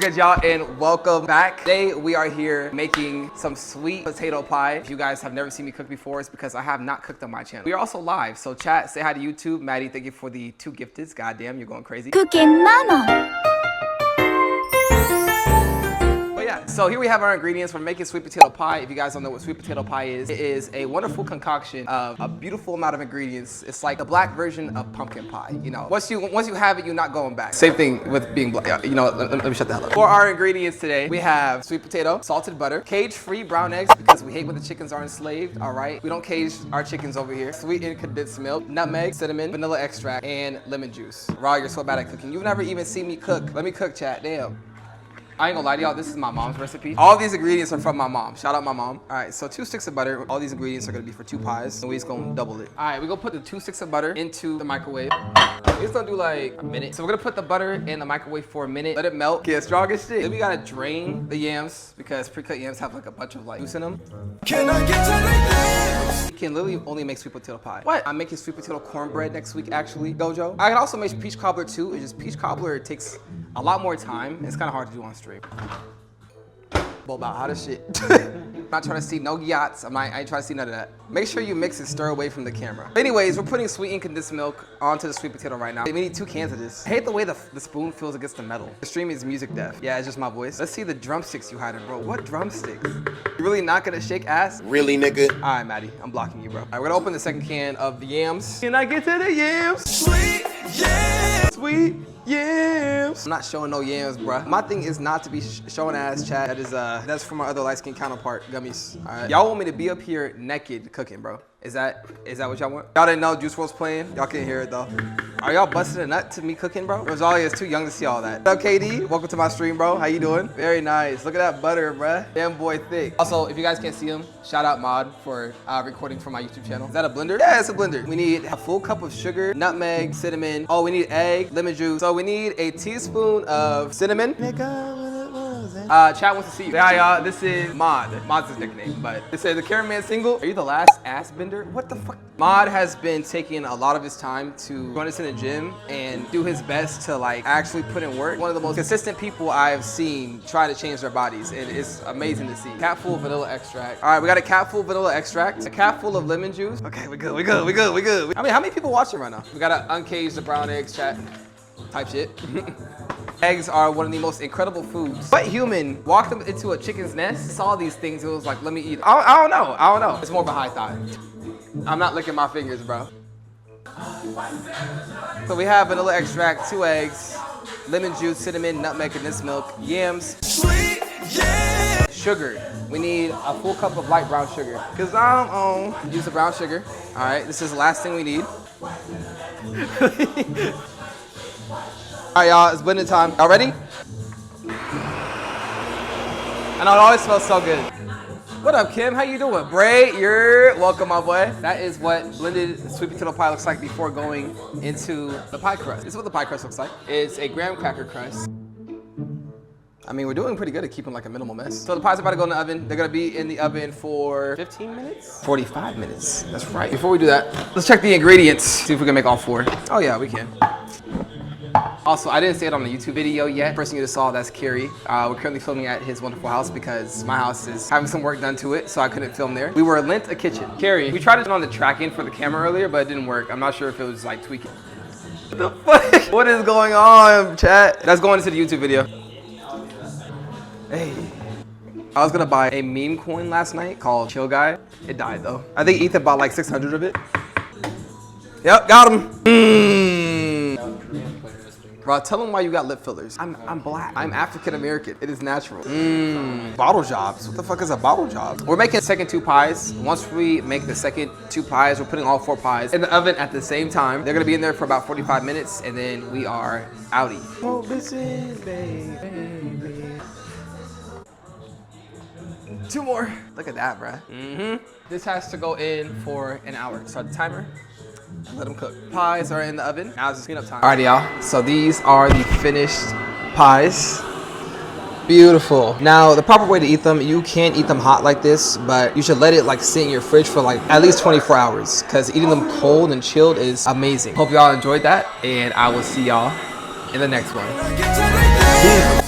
good, y'all, and welcome back. Today we are here making some sweet potato pie. If you guys have never seen me cook before, it's because I have not cooked on my channel. We are also live, so chat, say hi to YouTube. Maddie, thank you for the 2 gifteds. Goddamn, you're going crazy. Cooking mama. So here we have our ingredients. We're making sweet potato pie. If you guys don't know what sweet potato pie is, it is a wonderful concoction of a beautiful amount of ingredients. It's like the black version of pumpkin pie. You know, once you have it, you're not going back. Same thing with being black. You know, let me shut the hell up. For our ingredients today, we have sweet potato, salted butter, cage-free brown eggs because we hate when the chickens are enslaved. All right, we don't cage our chickens over here. Sweetened condensed milk, nutmeg, cinnamon, vanilla extract, and lemon juice. Raw, you're so bad at cooking. You've never even seen me cook. Let me cook, chat. Damn. I ain't gonna lie to y'all, this is my mom's recipe. All these ingredients are from my mom. Shout out my mom. All right, so 2 sticks of butter. All these ingredients are gonna be for 2 pies, and we just gonna double it. All right, we're gonna put the 2 sticks of butter into the microwave. We're just gonna do like a minute. So we're gonna put the butter in the microwave for a minute, let it melt, get strong as shit. Then we gotta drain the yams because pre-cut yams have like a bunch of like juice in them. Can I get to the yams? You can literally only make sweet potato pie. What? I'm making sweet potato cornbread next week, actually, Gojo. I can also make peach cobbler too. It's just peach cobbler, it takes a lot more time. It's kind of hard to do on stream. About how to shit. I'm not trying to see no yachts. I ain't trying to see none of that. Make sure you mix and stir away from the camera. Anyways, we're putting sweetened condensed milk onto the sweet potato right now. We need 2 cans of this. I hate the way the spoon feels against the metal. The stream is music deaf. Yeah, it's just my voice. Let's see the drumsticks you had in, bro. What drumsticks? You really not gonna shake ass? Really, nigga? All right, Maddie, I'm blocking you, bro. All right, we're gonna open the 2nd can of the yams. Can I get to the yams? Sweet yams. Sweet yams. I'm not showing no yams, bro. My thing is not to be showing ass, chat. That is that's for my other light-skinned counterpart, gummies. All right. Y'all want me to be up here naked cooking, bro? Is that what y'all want? Y'all didn't know Juice WRLD's playing? Y'all can't hear it though. Are y'all busting a nut to me cooking, bro? Rosalia is too young to see all that. What up, KD? Welcome to my stream, bro. How you doing? Very nice. Look at that butter, bro. Damn boy thick. Also, if you guys can't see him, shout out Mod for recording for my YouTube channel. Is that a blender? Yeah, it's a blender. We need a full cup of sugar, nutmeg, cinnamon. Oh, we need egg, lemon juice. So we need a teaspoon of cinnamon. Chat wants to see you. Yeah, y'all, this is Mod. Mod's his nickname, but it says the cameraman single. Are you the last ass bender? What the fuck? Mod has been taking a lot of his time to join us in the gym and do his best to like actually put in work. One of the most consistent people I've seen try to change their bodies, and it's amazing to see. Cap full of vanilla extract. All right, we got a cap full of vanilla extract, a cap full of lemon juice. Okay, we good. I mean, how many people watching right now? We gotta uncage the brown eggs, chat. Type shit. Eggs are one of the most incredible foods. What human walked up into a chicken's nest, saw these things, it was like, let me eat it. I don't know. It's more of a high thought. I'm not licking my fingers, bro. So we have vanilla extract, 2 eggs, lemon juice, cinnamon, nutmeg, condensed milk, yams, sweet yams, sugar. We need a full cup of light brown sugar. Cause I'm on use the brown sugar. All right, this is the last thing we need. All right, y'all, it's blending time. Y'all ready? I know it always smells so good. What up, Kim? How you doing? Bray, you're welcome, my boy. That is what blended sweet potato pie looks like before going into the pie crust. This is what the pie crust looks like. It's a graham cracker crust. I mean, we're doing pretty good at keeping like a minimal mess. So the pies are about to go in the oven. They're gonna be in the oven for 15 minutes? 45 minutes, that's right. Before we do that, let's check the ingredients. See if we can make all 4. Oh yeah, we can. Also, I didn't say it on the YouTube video yet. The person you just saw, that's Kerry. We're currently filming at his wonderful house because my house is having some work done to it, so I couldn't film there. We were lent a kitchen. Kerry, we tried to turn on the tracking for the camera earlier, but it didn't work. I'm not sure if it was like tweaking. What the fuck? What is going on, chat? That's going into the YouTube video. Hey. I was gonna buy a meme coin last night called Chill Guy. It died though. I think Ethan bought like 600 of it. Yep, got him. Bro, tell them why you got lip fillers. I'm black. I'm African American. It is natural. Bottle jobs. What the fuck is a bottle job? We're making the second 2 pies. Once we make the second 2 pies, we're putting all 4 pies in the oven at the same time. They're gonna be in there for about 45 minutes, and then we are outie. Oh, bitches, baby. 2 more. Look at that, bruh. This has to go in for an hour. Start the timer. Let them cook. Pies are in the oven. Now it's just clean up time. Alrighty, y'all. So these are the finished pies. Beautiful. Now, the proper way to eat them, you can eat them hot like this, but you should let it like sit in your fridge for like at least 24 hours because eating them cold and chilled is amazing. Hope y'all enjoyed that, and I will see y'all in the next one.